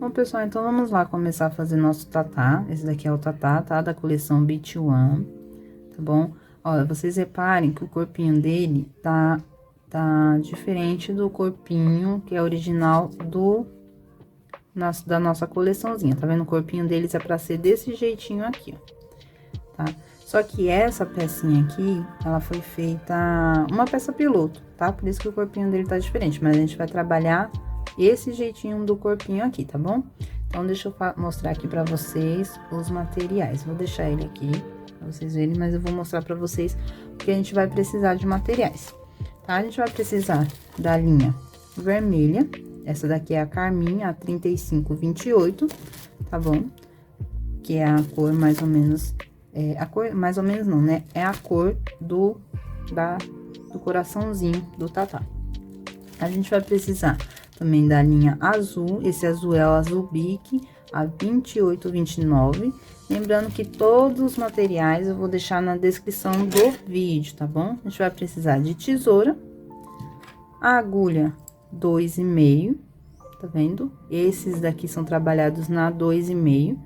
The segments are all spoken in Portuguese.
Bom, pessoal, então vamos lá começar a fazer nosso tatá. Esse daqui é o tatá, tá? Da coleção Beach One, tá bom? Olha, vocês reparem que o corpinho dele tá diferente do corpinho que é original da nossa coleçãozinha, tá vendo? O corpinho deles é pra ser desse jeitinho aqui, ó, tá? Só que essa pecinha aqui, ela foi feita uma peça piloto, tá? Por isso que o corpinho dele tá diferente, mas a gente vai trabalhar esse jeitinho do corpinho aqui, tá bom? Então, deixa eu mostrar aqui pra vocês os materiais. Vou deixar ele aqui pra vocês verem, mas eu vou mostrar pra vocês o que a gente vai precisar de materiais, tá? A gente vai precisar da linha vermelha, essa daqui é a Carminha, a 3528, tá bom? Que é a cor mais ou menos, a cor mais ou menos não, né? É a cor do coraçãozinho do tatá. A gente vai precisar também da linha azul, esse azul é o azul bique, a 2829. Lembrando que todos os materiais eu vou deixar na descrição do vídeo, tá bom? A gente vai precisar de tesoura, a agulha 2,5, tá vendo? Esses daqui são trabalhados na 2,5,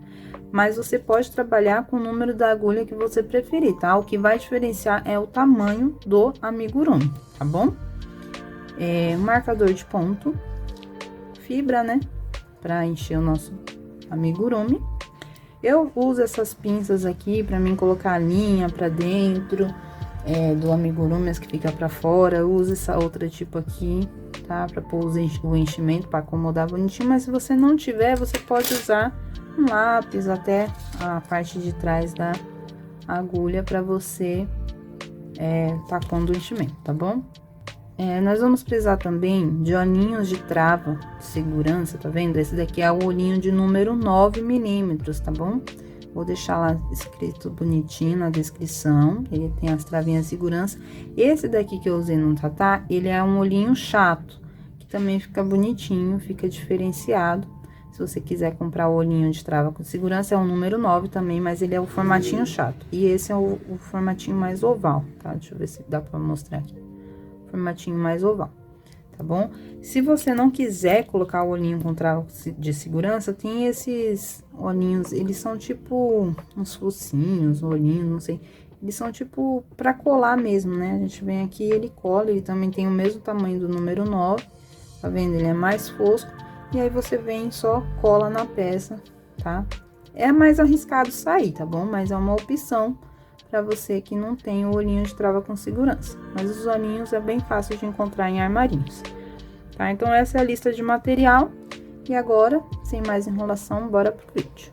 mas você pode trabalhar com o número da agulha que você preferir, tá? O que vai diferenciar é o tamanho do amigurumi, tá bom? Marcador de ponto, fibra, né? Pra encher o nosso amigurumi. Eu uso essas pinças aqui pra mim colocar a linha pra dentro do amigurumi, as que fica pra fora. Eu uso essa outra tipo aqui, tá? Pra pôr o enchimento, pra acomodar bonitinho. Mas se você não tiver, você pode usar um lápis até a parte de trás da agulha pra você tá pondo o enchimento, tá bom? Nós vamos precisar também de olhinhos de trava de segurança, tá vendo? Esse daqui é o olhinho de número 9 milímetros, tá bom? Vou deixar lá escrito bonitinho na descrição, ele tem as travinhas de segurança. Esse daqui que eu usei no tatá, ele é um olhinho chato, que também fica bonitinho, fica diferenciado. Se você quiser comprar o olhinho de trava com segurança, é o número 9 também, mas ele é o formatinho chato. E esse é o formatinho mais oval, tá? Deixa eu ver se dá pra mostrar aqui. Formatinho mais oval, tá bom? Se você não quiser colocar o olhinho com trava de segurança, tem esses olhinhos, eles são tipo uns focinhos, olhinhos, não sei. Eles são tipo pra colar mesmo, né? A gente vem aqui, ele cola, ele também tem o mesmo tamanho do número 9, tá vendo? Ele é mais fosco, e aí você vem só cola na peça, tá? É mais arriscado sair, tá bom? Mas é uma opção para você que não tem o olhinho de trava com segurança. Mas os olhinhos é bem fácil de encontrar em armarinhos, tá? Então, essa é a lista de material. E agora, sem mais enrolação, bora pro vídeo.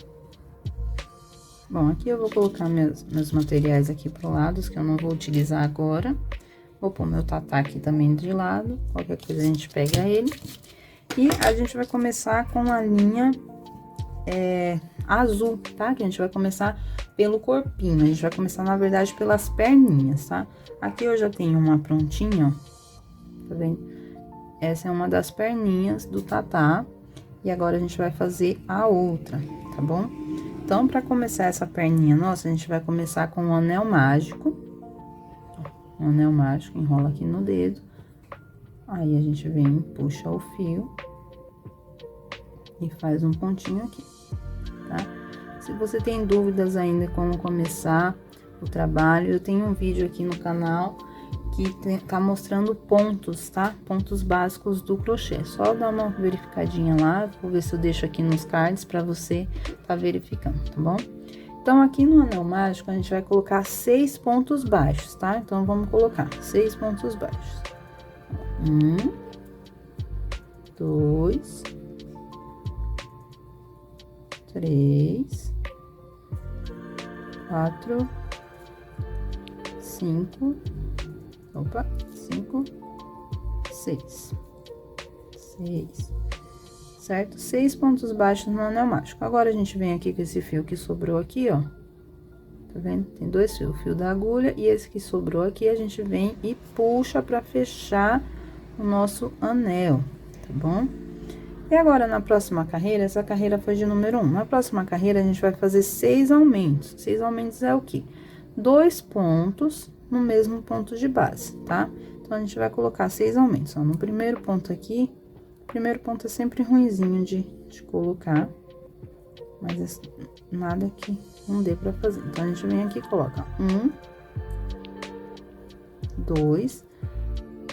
Bom, aqui eu vou colocar meus materiais aqui pro lado, que eu não vou utilizar agora. Vou pôr meu tatá aqui também de lado, qualquer coisa a gente pega ele. E a gente vai começar com a linha azul, tá? Que a gente vai começar pelo corpinho, a gente vai começar, na verdade, pelas perninhas, tá? Aqui eu já tenho uma prontinha, ó, tá vendo? Essa é uma das perninhas do tatá, e agora a gente vai fazer a outra, tá bom? Então, pra começar essa perninha nossa, a gente vai começar com um anel mágico, ó, um anel mágico, enrola aqui no dedo, aí a gente vem, puxa o fio e faz um pontinho aqui, tá? Se você tem dúvidas ainda como começar o trabalho, eu tenho um vídeo aqui no canal que tá mostrando pontos, tá? Pontos básicos do crochê. Só dá uma verificadinha lá, vou ver se eu deixo aqui nos cards pra você tá verificando, tá bom? Então, aqui no anel mágico, a gente vai colocar 6 pontos baixos, tá? Então, vamos colocar 6 pontos baixos. 1, 2, 3, 4, 5, 5, 6, certo? 6 pontos baixos no anel mágico. Agora, a gente vem aqui com esse fio que sobrou aqui, ó, tá vendo? Tem 2 fios, o fio da agulha e esse que sobrou aqui, a gente vem e puxa pra fechar o nosso anel, tá bom? E agora, na próxima carreira, essa carreira foi de número 1. Na próxima carreira, a gente vai fazer 6 aumentos. 6 aumentos é o quê? 2 pontos no mesmo ponto de base, tá? Então, a gente vai colocar 6 aumentos, ó. No primeiro ponto aqui, o primeiro ponto é sempre ruinzinho de de colocar, mas nada que não dê pra fazer. Então, a gente vem aqui e coloca 1, 2.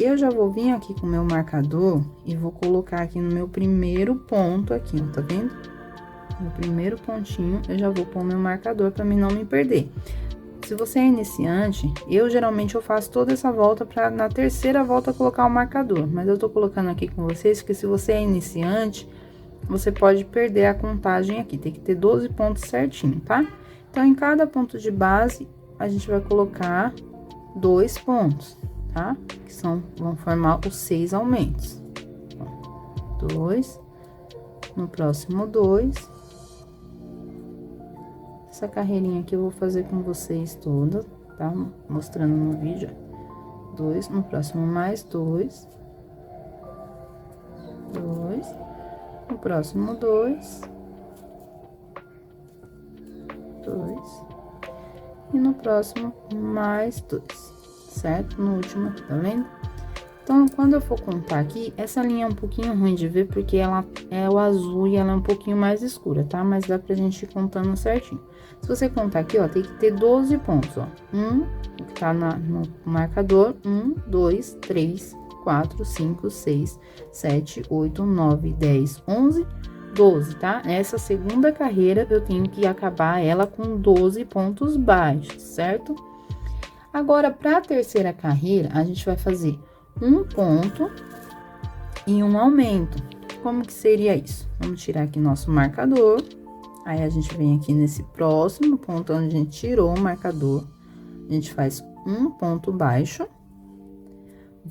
Eu já vou vir aqui com o meu marcador e vou colocar aqui no meu primeiro ponto aqui, ó, tá vendo? No primeiro pontinho, eu já vou pôr o meu marcador pra mim não me perder. Se você é iniciante, geralmente eu faço toda essa volta pra na terceira volta colocar o marcador. Mas eu tô colocando aqui com vocês que se você é iniciante, você pode perder a contagem aqui. Tem que ter 12 pontos certinho, tá? Então, em cada ponto de base, a gente vai colocar 2 pontos, tá? Que vão formar os 6 aumentos. 2, no próximo 2. Essa carreirinha aqui eu vou fazer com vocês toda, tá? Mostrando no vídeo. 2, no próximo mais 2. 2, no próximo 2. 2. E no próximo mais 2, certo? No último aqui, tá vendo? Então, quando eu for contar aqui, essa linha é um pouquinho ruim de ver, porque ela é o azul e ela é um pouquinho mais escura, tá? Mas dá pra gente ir contando certinho. Se você contar aqui, ó, tem que ter 12 pontos, ó. Que tá no marcador, 1, 2, 3, 4, 5, 6, 7, 8, 9, 10, 11, 12, tá? Essa segunda carreira, eu tenho que acabar ela com 12 pontos baixos, certo? Agora, pra terceira carreira, a gente vai fazer um ponto e um aumento. Como que seria isso? Vamos tirar aqui nosso marcador. Aí, a gente vem aqui nesse próximo ponto onde a gente tirou o marcador. A gente faz um ponto baixo.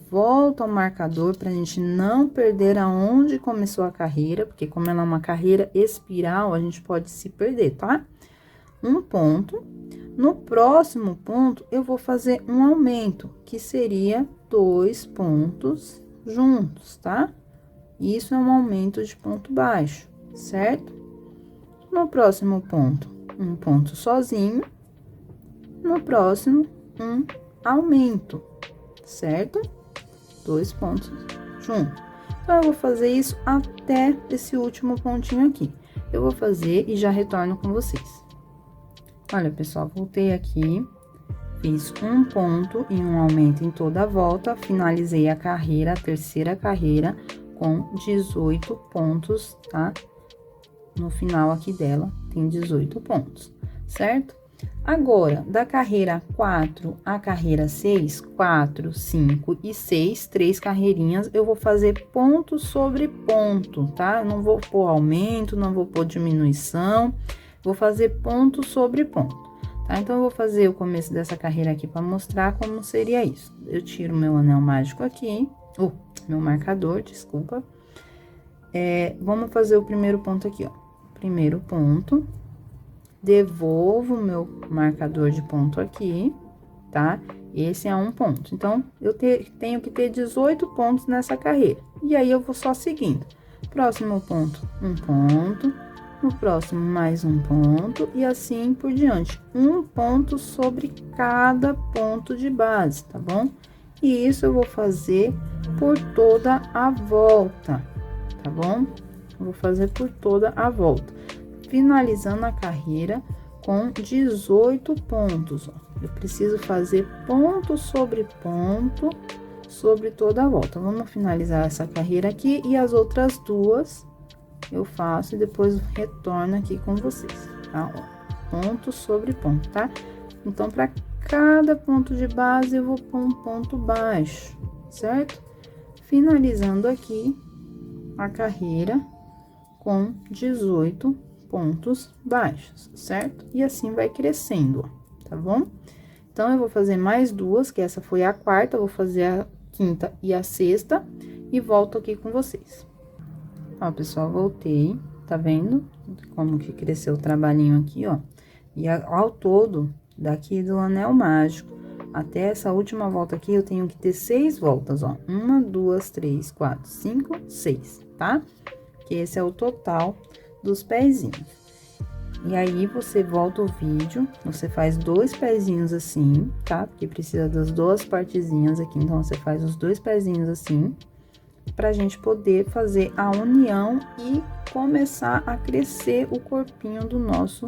Volta ao marcador pra gente não perder aonde começou a carreira. Porque como ela é uma carreira espiral, a gente pode se perder, tá? Um ponto. No próximo ponto, eu vou fazer um aumento, que seria 2 pontos juntos, tá? Isso é um aumento de ponto baixo, certo? No próximo ponto, um ponto sozinho. No próximo, um aumento, certo? 2 pontos juntos. Então, eu vou fazer isso até esse último pontinho aqui. Eu vou fazer e já retorno com vocês. Olha, pessoal, voltei aqui, fiz um ponto e um aumento em toda a volta, finalizei a carreira, a terceira carreira, com 18 pontos, tá? No final aqui dela, tem 18 pontos, certo? Agora, da carreira 4 à carreira 6, 4, 5 e 6, 3 carreirinhas, eu vou fazer ponto sobre ponto, tá? Eu não vou pôr aumento, não vou pôr diminuição, vou fazer ponto sobre ponto, tá? Então, eu vou fazer o começo dessa carreira aqui para mostrar como seria isso. Eu tiro meu anel mágico aqui, meu marcador, desculpa. Vamos fazer o primeiro ponto aqui, ó. Primeiro ponto, devolvo o meu marcador de ponto aqui, tá? Esse é um ponto. Então, eu tenho que ter 18 pontos nessa carreira. E aí, eu vou só seguindo. Próximo ponto, um ponto. No próximo, mais um ponto, e assim por diante. Um ponto sobre cada ponto de base, tá bom? E isso eu vou fazer por toda a volta, tá bom? Eu vou fazer por toda a volta. Finalizando a carreira com 18 pontos, ó. Eu preciso fazer ponto sobre toda a volta. Vamos finalizar essa carreira aqui e as outras duas eu faço e depois retorno aqui com vocês, tá? Ó, ponto sobre ponto, tá? Então, para cada ponto de base, eu vou pôr um ponto baixo, certo? Finalizando aqui a carreira com 18 pontos baixos, certo? E assim vai crescendo, ó, tá bom? Então, eu vou fazer mais duas, que essa foi a quarta, eu vou fazer a quinta e a sexta e volto aqui com vocês. Ó, pessoal, voltei, tá vendo como que cresceu o trabalhinho aqui, ó? E ao todo, daqui do anel mágico até essa última volta aqui, eu tenho que ter 6 voltas, ó. 1, 2, 3, 4, 5, 6, tá? Que esse é o total dos pezinhos. E aí, você volta o vídeo, você faz 2 pezinhos assim, tá? Porque precisa das 2 partezinhas aqui, então, você faz os 2 pezinhos assim. pra gente poder fazer a união e começar a crescer o corpinho do nosso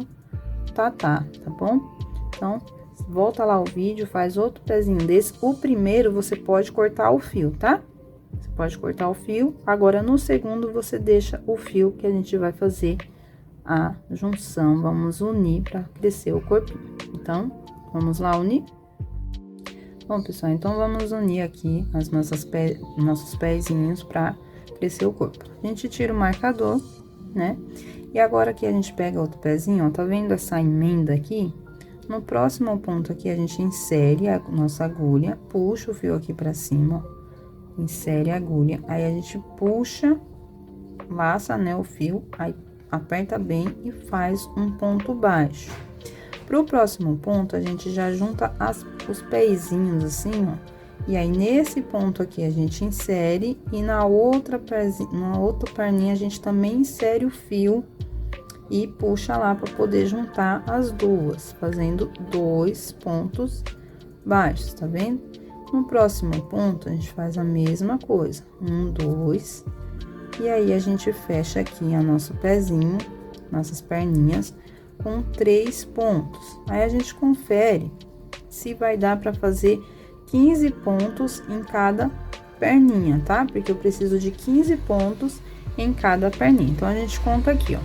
tatá, tá bom? Então, volta lá o vídeo, faz outro pezinho desse. O primeiro, você pode cortar o fio, tá? Você pode cortar o fio. Agora, no segundo, você deixa o fio que a gente vai fazer a junção. Vamos unir pra crescer o corpinho. Então, vamos lá unir? Bom, pessoal, então vamos unir aqui as nossos pezinhos pra crescer o corpo. A gente tira o marcador, né? E agora aqui a gente pega outro pezinho, ó, tá vendo essa emenda aqui? No próximo ponto aqui, a gente insere a nossa agulha, puxa o fio aqui pra cima, ó, insere a agulha, aí a gente puxa, laça, né, o fio, aí aperta bem e faz um ponto baixo. Pro próximo ponto, a gente já junta os pezinhos assim, ó, e aí nesse ponto aqui a gente insere e na outra perninha a gente também insere o fio e puxa lá para poder juntar as duas, fazendo 2 pontos baixos, tá vendo? No próximo ponto, a gente faz a mesma coisa, 1, 2, e aí a gente fecha aqui a nosso pezinho, nossas perninhas, com 3 pontos. Aí a gente confere se vai dar para fazer 15 pontos em cada perninha, tá? Porque eu preciso de 15 pontos em cada perninha. Então, a gente conta aqui, ó.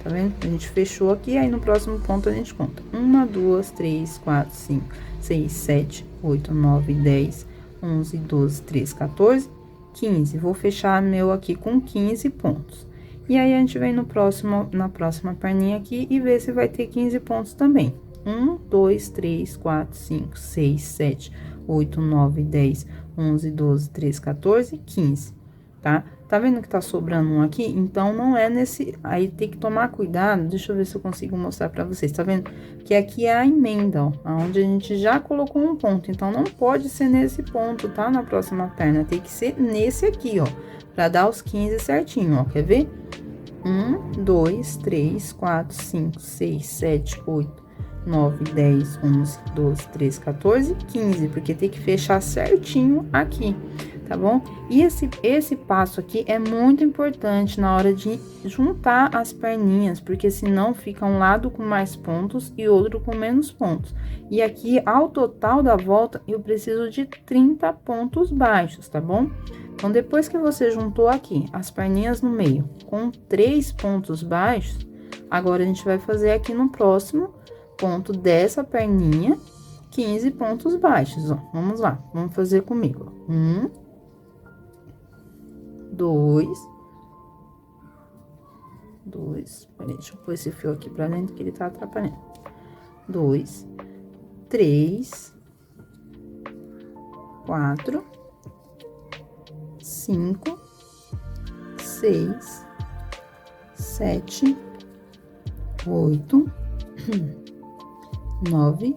Tá vendo? A gente fechou aqui, aí no próximo ponto a gente conta. 1, 2, 3, 4, 5, 6, 7, 8, 9, 10, 11, 12, 13, 14, 15. Vou fechar meu aqui com 15 pontos. E aí, a gente vem na próxima perninha aqui e vê se vai ter 15 pontos também. 1, 2, 3, 4, 5, 6, 7, 8, 9, 10, 11, 12, 13, 14, 15, tá? Tá vendo que tá sobrando um aqui? Então, não é nesse... Aí, tem que tomar cuidado, deixa eu ver se eu consigo mostrar pra vocês, tá vendo? Que aqui é a emenda, ó, onde a gente já colocou um ponto. Então, não pode ser nesse ponto, tá? Na próxima perna, tem que ser nesse aqui, ó, pra dar os 15 certinho, ó, quer ver? 1, 2, 3, 4, 5, 6, 7, 8, 9, 10, 11, 12, 13, 14, 15, porque tem que fechar certinho aqui, tá bom? E esse passo aqui é muito importante na hora de juntar as perninhas, porque senão fica um lado com mais pontos e outro com menos pontos. E aqui, ao total da volta, eu preciso de 30 pontos baixos, tá bom? Então, depois que você juntou aqui as perninhas no meio com 3 pontos baixos, agora a gente vai fazer aqui no próximo ponto dessa perninha 15 pontos baixos, ó. Vamos lá, vamos fazer comigo. 1, 2, peraí, deixa eu pôr esse fio aqui pra dentro que ele tá atrapalhando. 2, 3, 4, 5, 6, 7, 8, 9,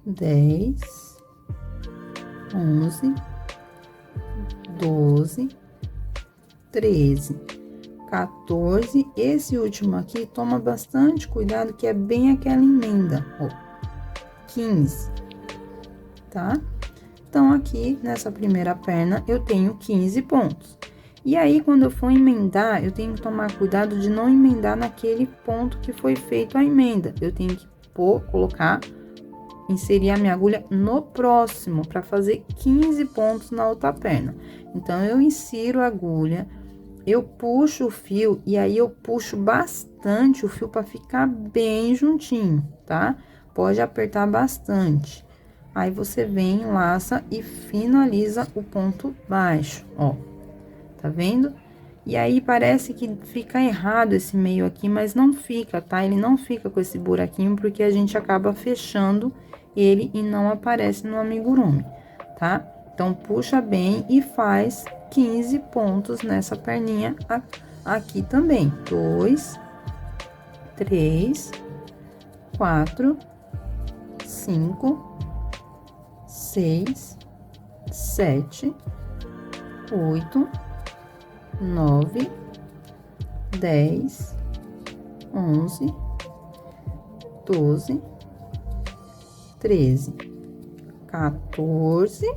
10, 11, 12, 13, 14. Esse último aqui, toma bastante cuidado, que é bem aquela emenda, ó, 15, tá? Então, aqui, nessa primeira perna, eu tenho 15 pontos. E aí, quando eu for emendar, eu tenho que tomar cuidado de não emendar naquele ponto que foi feito a emenda. Eu tenho que inserir a minha agulha no próximo, para fazer 15 pontos na outra perna. Então, eu insiro a agulha, eu puxo o fio, e aí eu puxo bastante o fio para ficar bem juntinho, tá? Pode apertar bastante. Aí, você vem, laça e finaliza o ponto baixo, ó. Tá vendo? E aí, parece que fica errado esse meio aqui, mas não fica, tá? Ele não fica com esse buraquinho, porque a gente acaba fechando ele e não aparece no amigurumi, tá? Então, puxa bem e faz 15 pontos nessa perninha aqui também. 2, 3, 4, 5, 6, 7, 8, 9, 10, 11, 12, 13, 14,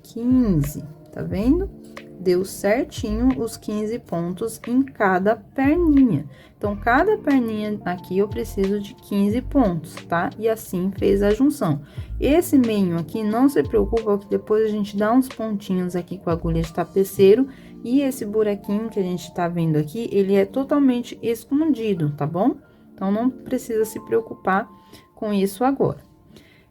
15. tá vendo? Deu certinho os 15 pontos em cada perninha. Então, cada perninha aqui eu preciso de 15 pontos, tá? E assim fez a junção. Esse meio aqui, não se preocupa, que depois a gente dá uns pontinhos aqui com a agulha de tapeceiro. E esse buraquinho que a gente tá vendo aqui, ele é totalmente escondido, tá bom? Então, não precisa se preocupar com isso agora.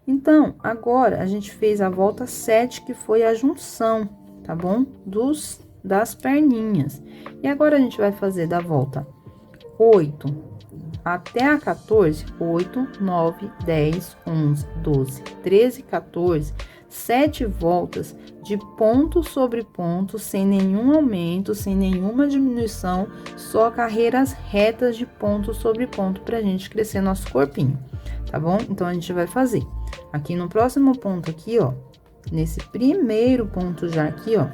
Então, agora, a gente fez a volta 7, que foi a junção, tá bom? Das perninhas. E agora, a gente vai fazer da volta 8 até a 14, 8, 9, 10, 11, 12, 13, 14, 7 voltas de ponto sobre ponto, sem nenhum aumento, sem nenhuma diminuição, só carreiras retas de ponto sobre ponto, pra gente crescer nosso corpinho, tá bom? Então, a gente vai fazer aqui no próximo ponto aqui, ó, nesse primeiro ponto já aqui, ó,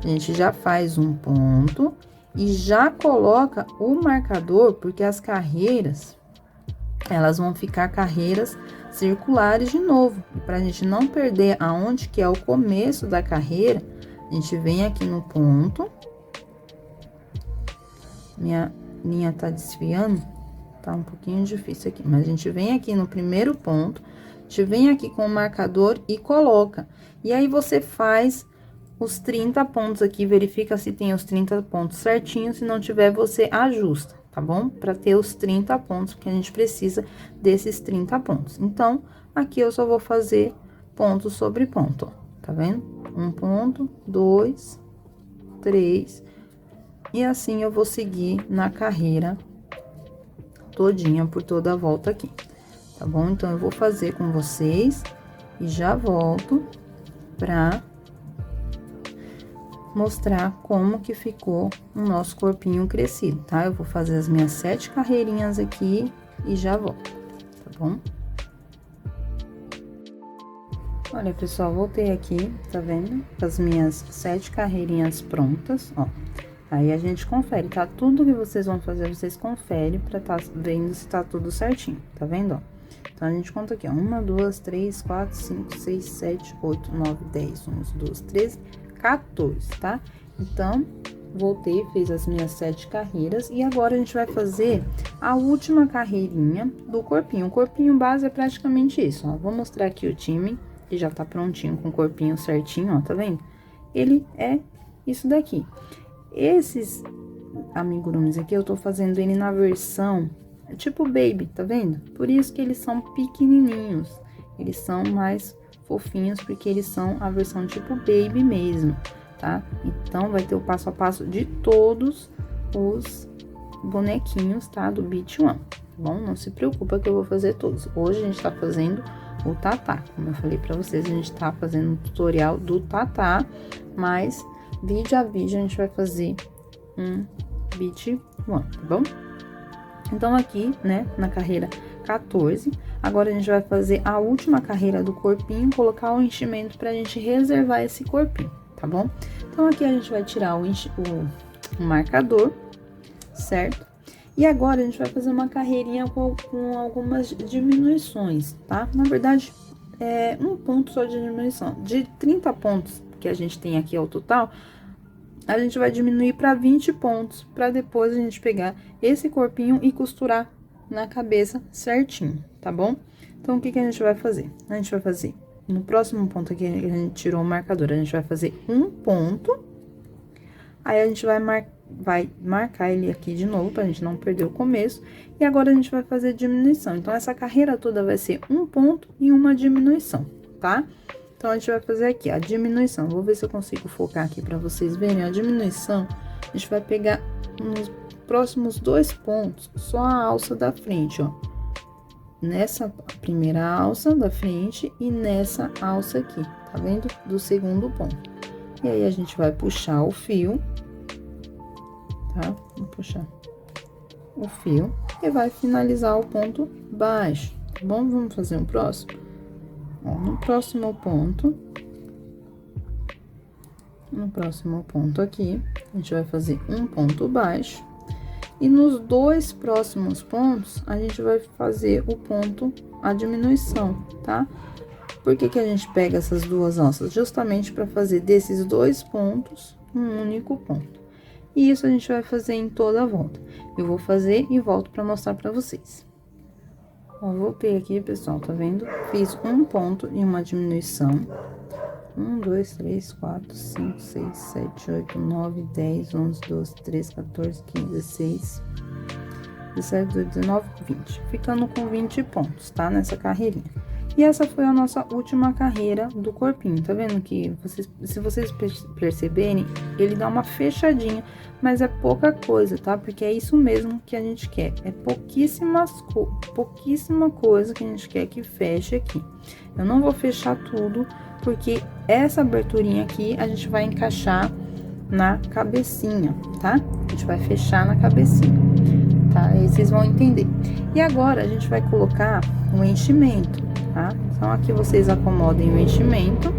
a gente já faz um ponto e já coloca o marcador, porque as carreiras, elas vão ficar carreiras circulares de novo. E pra gente não perder aonde que é o começo da carreira, a gente vem aqui no ponto. Minha linha tá desfiando, tá um pouquinho difícil aqui, mas a gente vem aqui no primeiro ponto, a gente vem aqui com o marcador e coloca. E aí, você faz os 30 pontos aqui, verifica se tem os 30 pontos certinho, se não tiver, você ajusta, tá bom? Pra ter os 30 pontos, porque a gente precisa desses 30 pontos. Então, aqui eu só vou fazer ponto sobre ponto, ó, tá vendo? Um ponto, 2, 3, e assim eu vou seguir na carreira todinha, por toda a volta aqui, tá bom? Então, eu vou fazer com vocês e já volto pra mostrar como que ficou o nosso corpinho crescido, tá? Eu vou fazer as minhas 7 carreirinhas aqui e já volto, tá bom? Olha, pessoal, voltei aqui, tá vendo? As minhas 7 carreirinhas prontas, ó. Aí, a gente confere, tá? Tudo que vocês vão fazer, vocês conferem pra tá vendo se tá tudo certinho, tá vendo, ó? Então, a gente conta aqui, ó. 1, 2, 3, 4, 5, 6, 7, 8, 9, 10, 11, 12, 13... 14, tá? Então, voltei, fiz as minhas 7 carreiras e agora a gente vai fazer a última carreirinha do corpinho. O corpinho base é praticamente isso, ó. Vou mostrar aqui o time, que já tá prontinho com o corpinho certinho, ó, tá vendo? Ele é isso daqui. Esses amigurumis aqui, eu tô fazendo ele na versão tipo baby, tá vendo? Por isso que eles são pequenininhos, eles são mais fofinhos, porque eles são a versão tipo baby mesmo, tá? Então, vai ter o passo a passo de todos os bonequinhos, tá? Do Beach One, tá bom? Não se preocupa que eu vou fazer todos. Hoje, a gente tá fazendo o Tatá, como eu falei pra vocês, a gente tá fazendo um tutorial do Tatá, mas vídeo a vídeo a gente vai fazer um Beach One, tá bom? Então, aqui, né, na carreira 14, agora a gente vai fazer a última carreira do corpinho, colocar o enchimento pra gente reservar esse corpinho, tá bom? Então, aqui a gente vai tirar o marcador, certo? E agora, a gente vai fazer uma carreirinha com algumas diminuições, tá? Na verdade, é um ponto só de diminuição. De 30 pontos que a gente tem aqui ao total, a gente vai diminuir para 20 pontos, para depois a gente pegar esse corpinho e costurar na cabeça certinho, tá bom? Então, o que que a gente vai fazer? A gente vai fazer, no próximo ponto aqui, a gente tirou o marcador, a gente vai fazer um ponto, aí a gente vai marcar ele aqui de novo, pra gente não perder o começo, e agora a gente vai fazer diminuição. Então, essa carreira toda vai ser um ponto e uma diminuição, tá? Então, a gente vai fazer aqui a diminuição. Vou ver se eu consigo focar aqui pra vocês verem. A diminuição, a gente vai pegar nos próximos 2 pontos, só a alça da frente, ó. Nessa primeira alça da frente e nessa alça aqui, tá vendo? Do segundo ponto. E aí, a gente vai puxar o fio, tá? Vou puxar o fio e vai finalizar o ponto baixo, tá bom? Vamos fazer um próximo? Ó, no próximo ponto aqui, a gente vai fazer um ponto baixo. E nos 2 próximos pontos, a gente vai fazer o ponto, a diminuição, tá? Por que que a gente pega essas duas alças? Justamente para fazer desses dois pontos um único ponto. E isso a gente vai fazer em toda a volta. Eu vou fazer e volto para mostrar para vocês. Ó, voltei aqui, pessoal, tá vendo? Fiz um ponto e uma diminuição. 1, 2, 3, 4, 5, 6, 7, 8, 9, 10, 11, 12, 13, 14, 15, 16, 17, 19, 20. Ficando com 20 pontos, tá? Nessa carreirinha. E essa foi a nossa última carreira do corpinho, tá vendo que se vocês perceberem, ele dá uma fechadinha, mas é pouca coisa, tá? Porque é isso mesmo que a gente quer, é pouquíssima coisa que a gente quer que feche aqui. Eu não vou fechar tudo, porque essa aberturinha aqui a gente vai encaixar na cabecinha, tá? A gente vai fechar na cabecinha, tá? Aí vocês vão entender. E agora, a gente vai colocar um enchimento, tá? Então, aqui vocês acomodem o enchimento.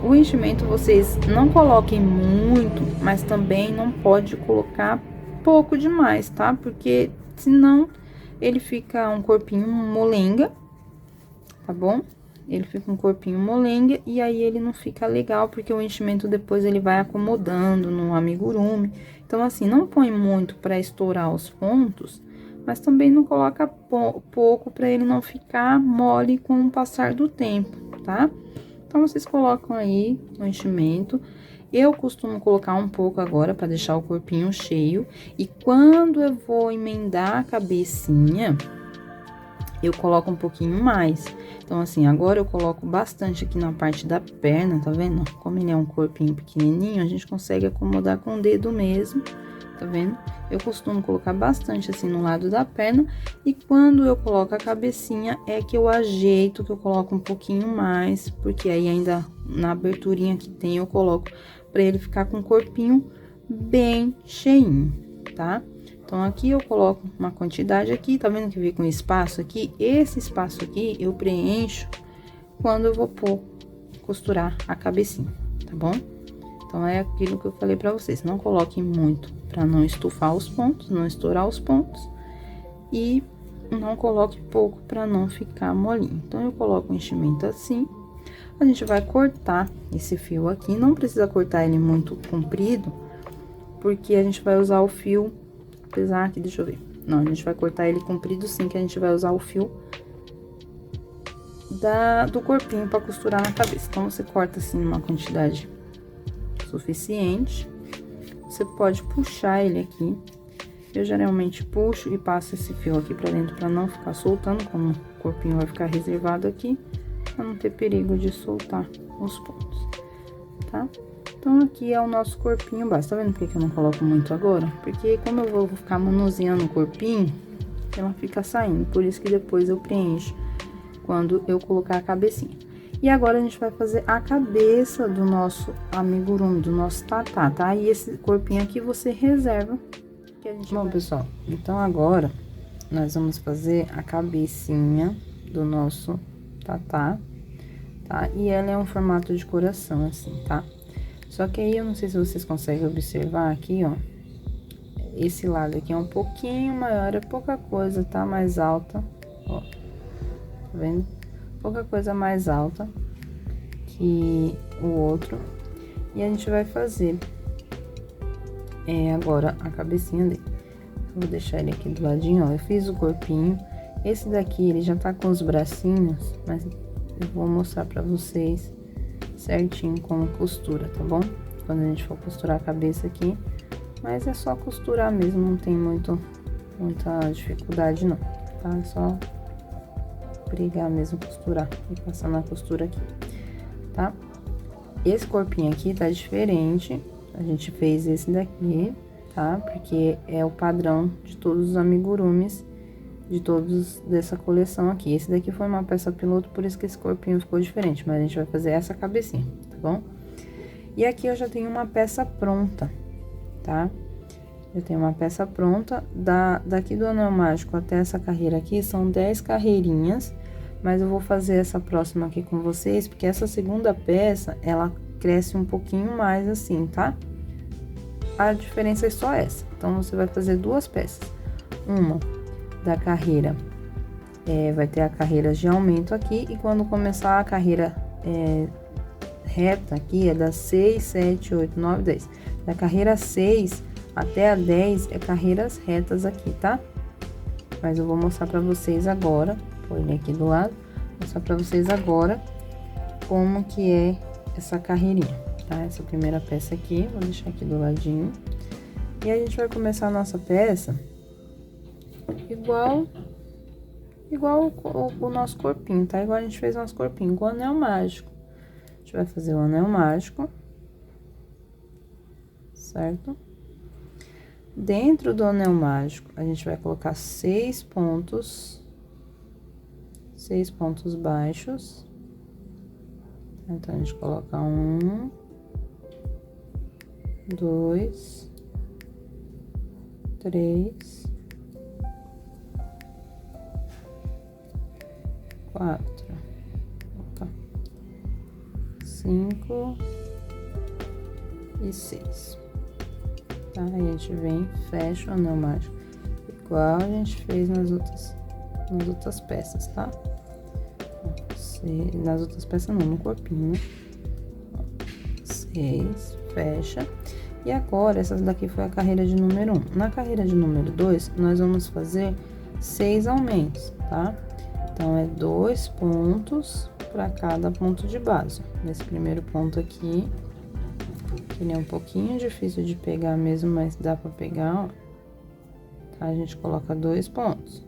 O enchimento vocês não coloquem muito, mas também não pode colocar pouco demais, tá? Porque senão ele fica um corpinho molenga, tá bom? Ele fica um corpinho molenga e aí ele não fica legal, porque o enchimento depois ele vai acomodando no amigurumi. Então, assim, não põe muito para estourar os pontos, mas também não coloca pouco para ele não ficar mole com o passar do tempo, tá? Então, vocês colocam aí o enchimento. Eu costumo colocar um pouco agora para deixar o corpinho cheio. E quando eu vou emendar a cabecinha, eu coloco um pouquinho mais. Então, assim, agora eu coloco bastante aqui na parte da perna, tá vendo? Como ele é um corpinho pequenininho, a gente consegue acomodar com o dedo mesmo, tá vendo? Eu costumo colocar bastante assim no lado da perna, e quando eu coloco a cabecinha é que eu ajeito, que eu coloco um pouquinho mais, porque aí ainda na aberturinha que tem eu coloco pra ele ficar com o corpinho bem cheinho, tá? Então, aqui eu coloco uma quantidade aqui, tá vendo que veio com espaço aqui? Esse espaço aqui eu preencho quando eu vou costurar a cabecinha, tá bom? Então, é aquilo que eu falei pra vocês, não coloquem muito pra não estufar os pontos, não estourar os pontos. E não coloque pouco pra não ficar molinho. Então, eu coloco o enchimento assim. A gente vai cortar esse fio aqui, não precisa cortar ele muito comprido, porque a gente vai usar o fio... Apesar que, deixa eu ver. Não, a gente vai cortar ele comprido sim, que a gente vai usar o fio do corpinho pra costurar na cabeça. Então, você corta assim uma quantidade suficiente. Você pode puxar ele aqui. Eu geralmente puxo e passo esse fio aqui pra dentro pra não ficar soltando, como o corpinho vai ficar reservado aqui, pra não ter perigo de soltar os pontos, tá? Então, aqui é o nosso corpinho básico. Tá vendo por que eu não coloco muito agora? Porque como eu vou ficar manuseando o corpinho, ela fica saindo. Por isso que depois eu preencho quando eu colocar a cabecinha. E agora, a gente vai fazer a cabeça do nosso amigurumi, do nosso tatá, tá? E esse corpinho aqui você reserva. Que a gente Bom, pessoal, então agora nós vamos fazer a cabecinha do nosso tatá, tá? E ela é um formato de coração, assim, tá? Só que aí, eu não sei se vocês conseguem observar aqui, ó. Esse lado aqui é um pouquinho maior, é pouca coisa, tá? Mais alta, ó. Tá vendo? Pouca coisa mais alta que o outro. E a gente vai fazer agora a cabecinha dele. Vou deixar ele aqui do ladinho, ó. Eu fiz o corpinho. Esse daqui, ele já tá com os bracinhos, mas eu vou mostrar pra vocês certinho como costura, tá bom? Quando a gente for costurar a cabeça aqui, mas é só costurar mesmo, não tem muita dificuldade não, tá? É só pregar mesmo, costurar e passar na costura aqui, tá? Esse corpinho aqui tá diferente, a gente fez esse daqui, tá? Porque é o padrão de todos os amigurumis, de todos dessa coleção aqui. Esse daqui foi uma peça piloto, por isso que esse corpinho ficou diferente, mas a gente vai fazer essa cabecinha, tá bom? E aqui eu já tenho uma peça pronta, tá? Eu tenho uma peça pronta, daqui do anel mágico até essa carreira aqui, são 10 carreirinhas, mas eu vou fazer essa próxima aqui com vocês, porque essa segunda peça, ela cresce um pouquinho mais assim, tá? A diferença é só essa, então você vai fazer duas peças, uma da carreira vai ter a carreira de aumento aqui, e quando começar a carreira reta aqui, é da 6, 7, 8, 9, 10. Da carreira 6 até a 10 é carreiras retas aqui, tá? Mas eu vou mostrar pra vocês agora, põe ele aqui do lado, mostrar pra vocês agora como que é essa carreirinha, tá? Essa primeira peça aqui, vou deixar aqui do ladinho. E a gente vai começar a nossa peça igual o nosso corpinho, tá? Igual a gente fez o nosso corpinho, com o anel mágico. A gente vai fazer o anel mágico, certo? Dentro do anel mágico, a gente vai colocar 6 pontos baixos. Então, a gente coloca 1, 2, 3, 4, 5 e 6. Tá? Aí a gente vem, fecha o anel mágico, igual a gente fez nas outras peças, tá? Nas outras peças não, no corpinho, né? 6, fecha. E agora, essa daqui foi a carreira de número 1. Na carreira de número 2, nós vamos fazer 6 aumentos, tá? Então, é 2 pontos para cada ponto de base. Nesse primeiro ponto aqui, ele é um pouquinho difícil de pegar mesmo, mas dá para pegar, ó. Tá? A gente coloca 2 pontos.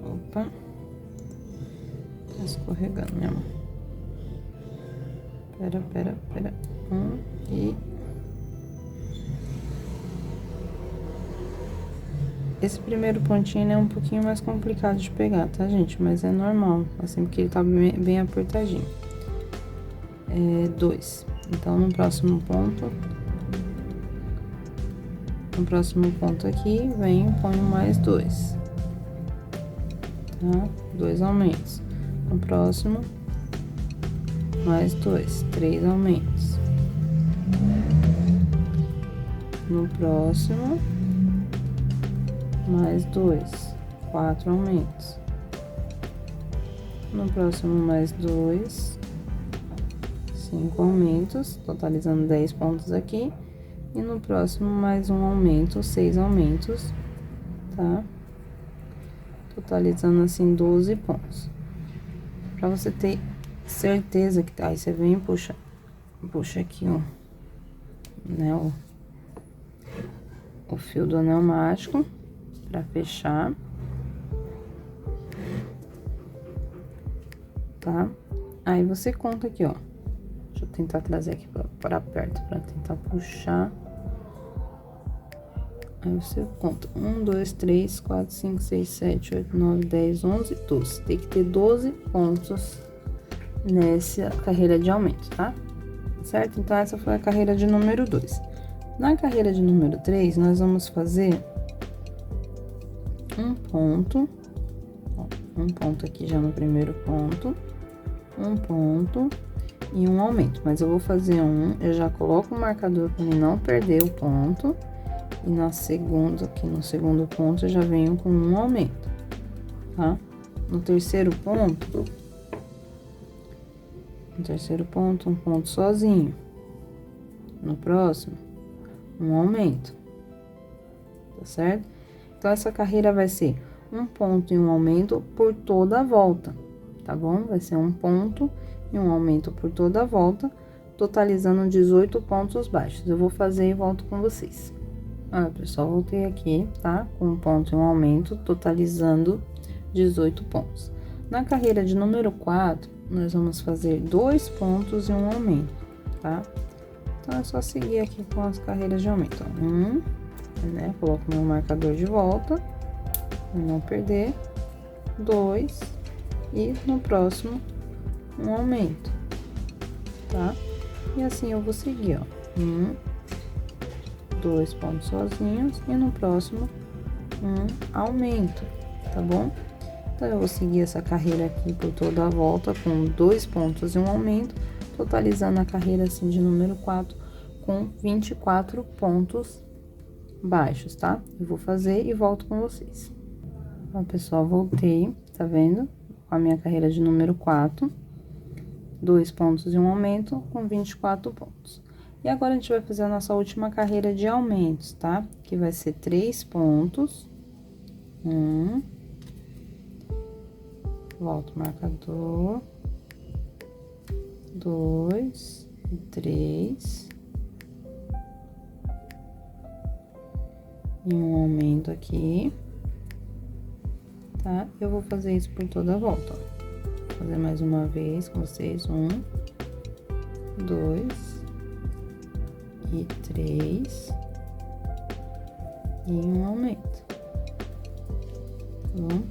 Opa. Tá escorregando minha mão. Pera. E... Esse primeiro pontinho é um pouquinho mais complicado de pegar, tá, gente? Mas é normal, assim, porque ele tá bem apertadinho. 2. Então, no próximo ponto aqui, venho e ponho mais 2. Tá? 2 aumentos. No próximo, mais 2, 3 aumentos. No próximo, mais 2, 4 aumentos. No próximo, mais 2, 5 aumentos, totalizando 10 pontos aqui. E no próximo, mais um aumento, 6 aumentos, tá? Totalizando assim 12 pontos. Pra você ter certeza que... Aí você vem e puxa aqui, ó, né, o fio do anel mágico pra fechar, tá? Aí você conta aqui, ó. Deixa eu tentar trazer aqui pra perto, pra tentar puxar. Aí você conta 1, 2, 3, 4, 5, 6, 7, 8, 9, 10, 11, 12. Tem que ter 12 pontos nessa carreira de aumento, tá? Certo? Então, essa foi a carreira de número 2. Na carreira de número 3, nós vamos fazer um ponto, ó, um ponto aqui já no primeiro ponto, um ponto e um aumento. Mas eu vou fazer eu já coloco o marcador para mim não perder o ponto. E na segunda, aqui no segundo ponto, eu já venho com um aumento, tá? No terceiro ponto, um ponto sozinho. No próximo, um aumento, tá certo? Então, essa carreira vai ser um ponto e um aumento por toda a volta, tá bom? Vai ser um ponto e um aumento por toda a volta, totalizando 18 pontos baixos. Eu vou fazer e volto com vocês. Pessoal, voltei aqui, tá? Com um ponto e um aumento, totalizando 18 pontos. Na carreira de número 4, nós vamos fazer 2 pontos e um aumento, tá? Então, é só seguir aqui com as carreiras de aumento. Né? Coloco meu marcador de volta, pra não perder. 2, e no próximo, um aumento, tá? E assim eu vou seguir, ó. 2 pontos sozinhos e no próximo um aumento, tá bom? Então, eu vou seguir essa carreira aqui por toda a volta com 2 pontos e um aumento, totalizando a carreira assim de número 4 com 24 pontos baixos, tá? Eu vou fazer e volto com vocês. Ó, pessoal, voltei, tá vendo? Com a minha carreira de número 4, 2 pontos e um aumento com 24 pontos. E agora, a gente vai fazer a nossa última carreira de aumentos, tá? Que vai ser 3 pontos. Volto o marcador. 2 e 3. E um aumento aqui. Tá? Eu vou fazer isso por toda a volta, ó. Vou fazer mais uma vez com vocês. 1, 2 e 3. E um aumento. Tá bom?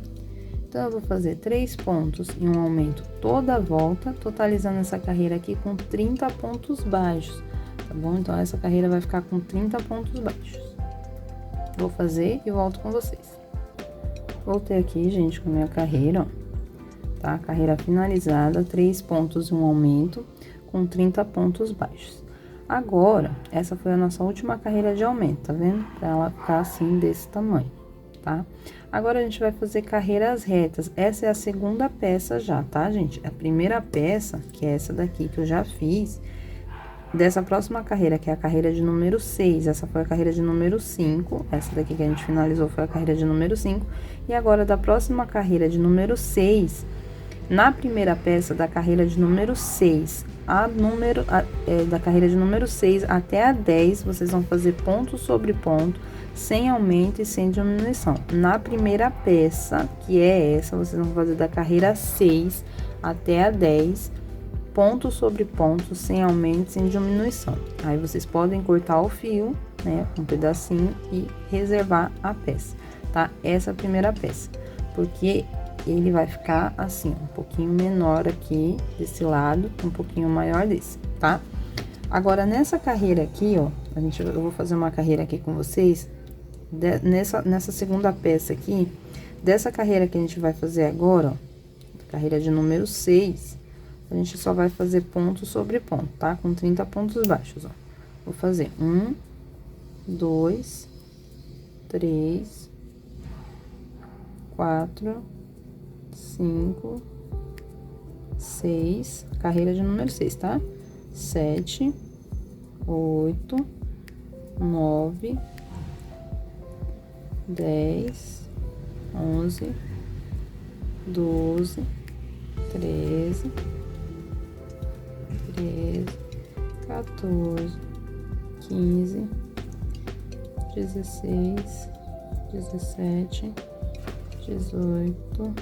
Então, eu vou fazer 3 pontos e um aumento toda a volta, totalizando essa carreira aqui com 30 pontos baixos, tá bom? Então, essa carreira vai ficar com 30 pontos baixos. Vou fazer e volto com vocês. Voltei aqui, gente, com a minha carreira, ó, tá? Carreira finalizada, 3 pontos e um aumento, com 30 pontos baixos. Agora, essa foi a nossa última carreira de aumento, tá vendo? Pra ela ficar assim, desse tamanho, tá? Agora, a gente vai fazer carreiras retas. Essa é a segunda peça já, tá, gente? A primeira peça, que é essa daqui que eu já fiz, dessa próxima carreira, que é a carreira de número 6, essa foi a carreira de número 5, essa daqui que a gente finalizou foi a carreira de número 5, e agora da próxima carreira de número 6, na primeira peça da carreira de número 6, da carreira de número 6 até a 10, vocês vão fazer ponto sobre ponto, sem aumento e sem diminuição. Na primeira peça, que é essa, vocês vão fazer da carreira 6 até a 10, ponto sobre ponto, sem aumento, sem diminuição. Aí, vocês podem cortar o fio, né, um pedacinho e reservar a peça, tá? Essa é a primeira peça, porque ele vai ficar assim, um pouquinho menor aqui desse lado, um pouquinho maior desse, tá? Agora, nessa carreira aqui, ó, eu vou fazer uma carreira aqui com vocês, nessa segunda peça aqui, dessa carreira que a gente vai fazer agora, ó, carreira de número 6, a gente só vai fazer ponto sobre ponto, tá? Com 30 pontos baixos, ó. Vou fazer 1, 2, 3, 4, 5, 6, carreira de número 6, tá? 7, 8, 9, 10, 11, 12, 13, 14, 15, 16, 17, 18,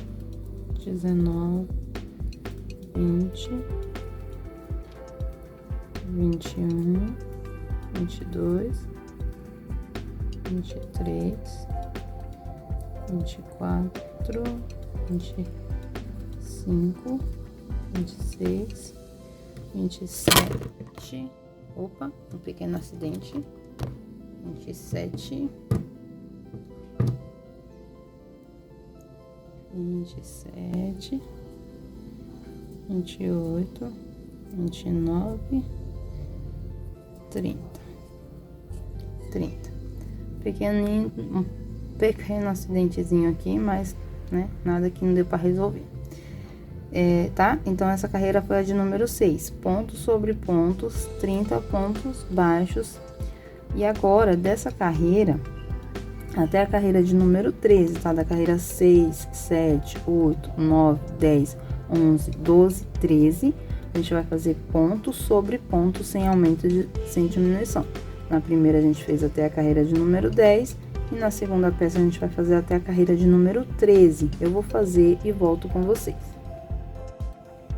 19, 20, 21, 22, 23, 24, 25, 26, 27, opa, um pequeno acidente, 27, 27, 28, 29, 30. Um pequeno acidentezinho aqui, mas, né, nada que não deu pra resolver. Tá? Então, essa carreira foi a de número 6. Pontos sobre pontos, 30 pontos baixos. E agora, dessa carreira, até a carreira de número 13, tá? Da carreira 6, 7, 8, 9, 10, 11, 12, 13, a gente vai fazer ponto sobre ponto, sem aumento, sem diminuição. Na primeira, a gente fez até a carreira de número 10, e na segunda peça, a gente vai fazer até a carreira de número 13. Eu vou fazer e volto com vocês.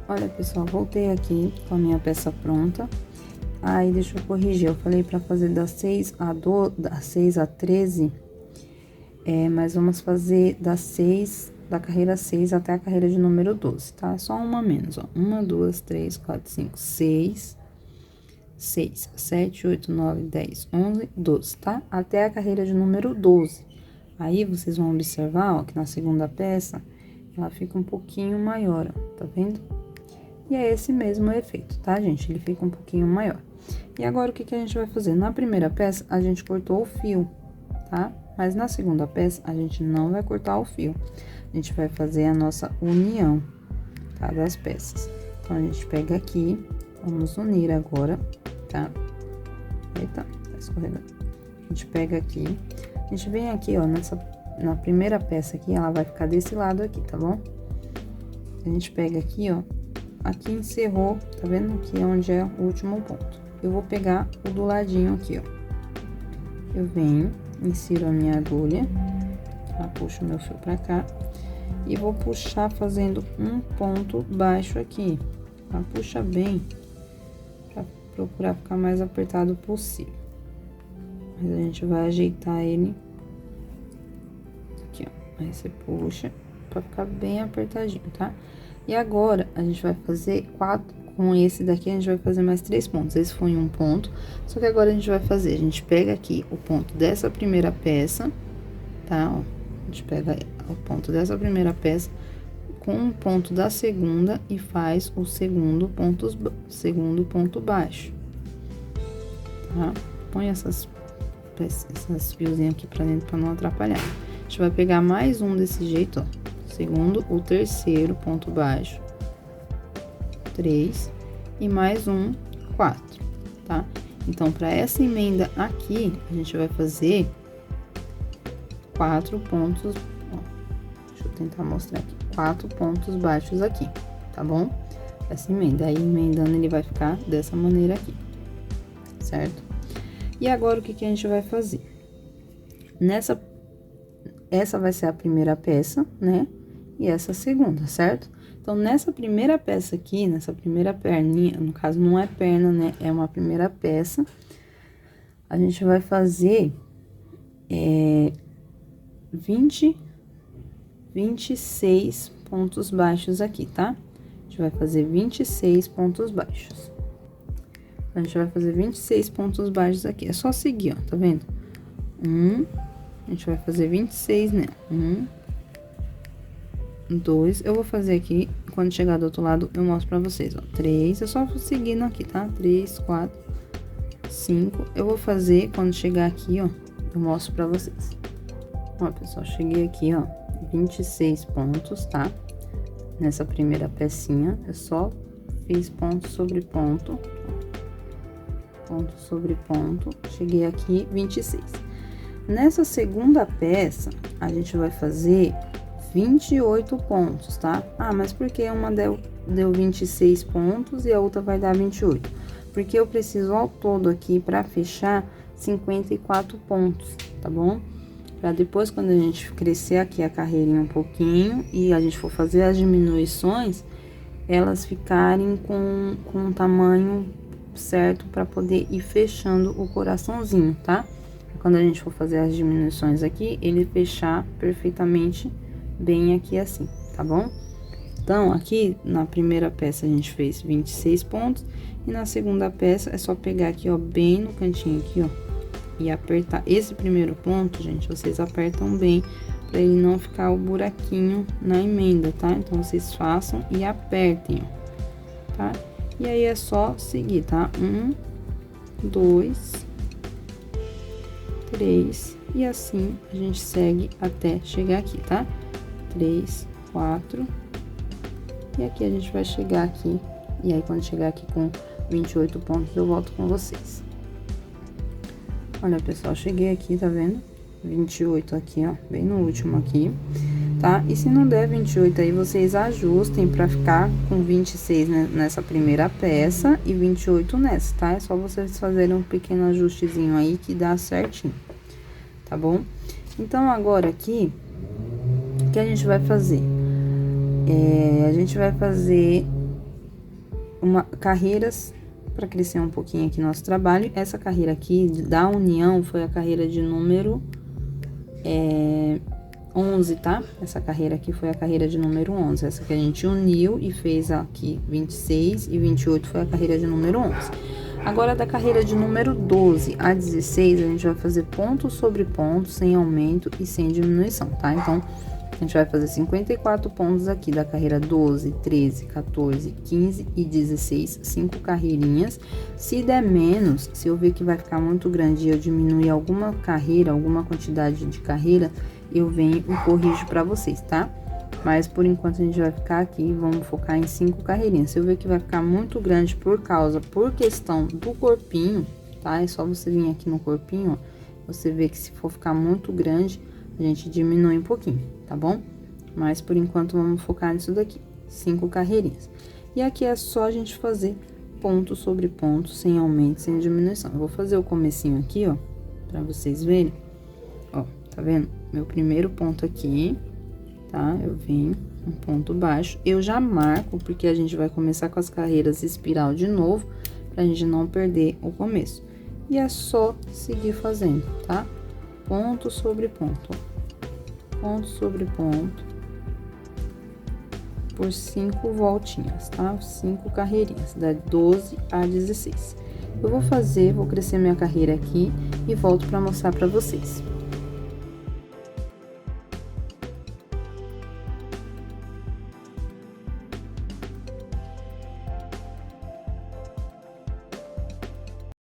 Olha, pessoal, voltei aqui com a minha peça pronta. Aí, deixa eu corrigir, eu falei pra fazer da 6 a 13, mas vamos fazer da carreira 6 até a carreira de número 12, tá? Só uma menos, ó. 1, 2, 3, 4, 5, 6, 7, 8, 9, 10, 11, 12, tá? Até a carreira de número 12. Aí, vocês vão observar, ó, que na segunda peça, ela fica um pouquinho maior, ó, tá vendo? E é esse mesmo efeito, tá, gente? Ele fica um pouquinho maior. E agora, o que a gente vai fazer? Na primeira peça, a gente cortou o fio, tá? Mas na segunda peça, a gente não vai cortar o fio. A gente vai fazer a nossa união, tá? Das peças. Então, a gente pega aqui, vamos unir agora, tá? Eita, tá escorregando. A gente pega aqui, a gente vem aqui, ó, na primeira peça aqui, ela vai ficar desse lado aqui, tá bom? A gente pega aqui, ó, aqui encerrou, tá vendo? Aqui é onde é o último ponto. Eu vou pegar o do ladinho aqui, ó. Eu venho, insiro a minha agulha, tá? Puxo meu fio pra cá e vou puxar fazendo um ponto baixo aqui, tá? Puxa bem, pra procurar ficar mais apertado possível. Mas a gente vai ajeitar ele aqui, ó. Aí você puxa pra ficar bem apertadinho, tá? E agora, a gente vai fazer com esse daqui, a gente vai fazer mais 3 pontos. Esse foi um ponto, só que agora a gente vai fazer, a gente pega aqui o ponto dessa primeira peça, tá? Ó, a gente pega o ponto dessa primeira peça com um ponto da segunda e faz o segundo ponto baixo, tá? Põe esses fiozinhos aqui pra dentro pra não atrapalhar. A gente vai pegar mais um desse jeito, ó. Segundo, o terceiro ponto baixo, 3, e mais um, 4, tá? Então, para essa emenda aqui, a gente vai fazer 4 pontos, ó, deixa eu tentar mostrar aqui, 4 pontos baixos aqui, tá bom? Essa emenda, aí emendando ele vai ficar dessa maneira aqui, certo? E agora, o que a gente vai fazer? Essa vai ser a primeira peça, né? E essa segunda, certo? Então, nessa primeira peça aqui, nessa primeira perninha, no caso não é perna, né? É uma primeira peça. A gente vai fazer 26 pontos baixos aqui, tá? A gente vai fazer 26 pontos baixos. A gente vai fazer 26 pontos baixos aqui. É só seguir, ó, tá vendo? A gente vai fazer 26, né? 2, eu vou fazer aqui, quando chegar do outro lado, eu mostro pra vocês, ó. 3, eu só vou seguindo aqui, tá? 3, 4, 5, eu vou fazer, quando chegar aqui, ó, eu mostro pra vocês. Ó, pessoal, cheguei aqui, ó, 26 pontos, tá? Nessa primeira pecinha, eu só fiz ponto sobre ponto, cheguei aqui, 26. Nessa segunda peça, a gente vai fazer 28 pontos, tá? Ah, mas por que uma deu 26 pontos e a outra vai dar 28? Porque eu preciso ao todo aqui, pra fechar, 54 pontos, tá bom? Pra depois, quando a gente crescer aqui a carreirinha um pouquinho e a gente for fazer as diminuições, elas ficarem com um tamanho certo pra poder ir fechando o coraçãozinho, tá? Quando a gente for fazer as diminuições aqui, ele fechar perfeitamente bem aqui assim, tá bom? Então, aqui na primeira peça a gente fez 26 pontos e na segunda peça é só pegar aqui, ó, bem no cantinho aqui, ó, e apertar. Esse primeiro ponto, gente, vocês apertam bem pra ele não ficar o buraquinho na emenda, tá? Então, vocês façam e apertem, ó, tá? E aí é só seguir, tá? 1, 2, 3, e assim a gente segue até chegar aqui, tá? 3, 4, e aqui a gente vai chegar aqui, e aí quando chegar aqui com 28 pontos, eu volto com vocês. Olha, pessoal, cheguei aqui, tá vendo? 28 aqui, ó, bem no último aqui, tá? E se não der 28 aí, vocês ajustem pra ficar com 26 nessa primeira peça e 28 nessa, tá? É só vocês fazerem um pequeno ajustezinho aí que dá certinho, tá bom? Então, agora aqui, o que a gente vai fazer? A gente vai fazer carreiras para crescer um pouquinho aqui nosso trabalho. Essa carreira aqui da união foi a carreira de número 11, tá? Essa carreira aqui foi a carreira de número 11. Essa que a gente uniu e fez aqui 26 e 28 foi a carreira de número 11. Agora, da carreira de número 12 a 16, a gente vai fazer ponto sobre ponto, sem aumento e sem diminuição, tá? Então, A gente vai fazer 54 pontos aqui da carreira 12, 13, 14, 15 e 16, 5 carreirinhas. Se der menos, se eu ver que vai ficar muito grande e eu diminuir alguma carreira, alguma quantidade de carreira, eu venho e corrijo pra vocês, tá? Mas por enquanto a gente vai ficar aqui, vamos focar em 5 carreirinhas. Se eu ver que vai ficar muito grande por questão do corpinho, tá? É só você vir aqui no corpinho, ó. Você vê que se for ficar muito grande, a gente diminui um pouquinho, tá bom? Mas por enquanto vamos focar nisso daqui, 5 carreirinhas. E aqui é só a gente fazer ponto sobre ponto, sem aumento, sem diminuição. Eu vou fazer o comecinho aqui, ó, pra vocês verem. Ó, tá vendo? Meu primeiro ponto aqui, tá? Eu venho um ponto baixo, eu já marco, porque a gente vai começar com as carreiras espiral de novo, pra gente não perder o começo. E é só seguir fazendo, tá? Ponto sobre ponto, ó. Ponto sobre ponto, por 5 voltinhas, tá? 5 carreirinhas, da 12 a 16. Eu vou crescer minha carreira aqui e volto pra mostrar pra vocês.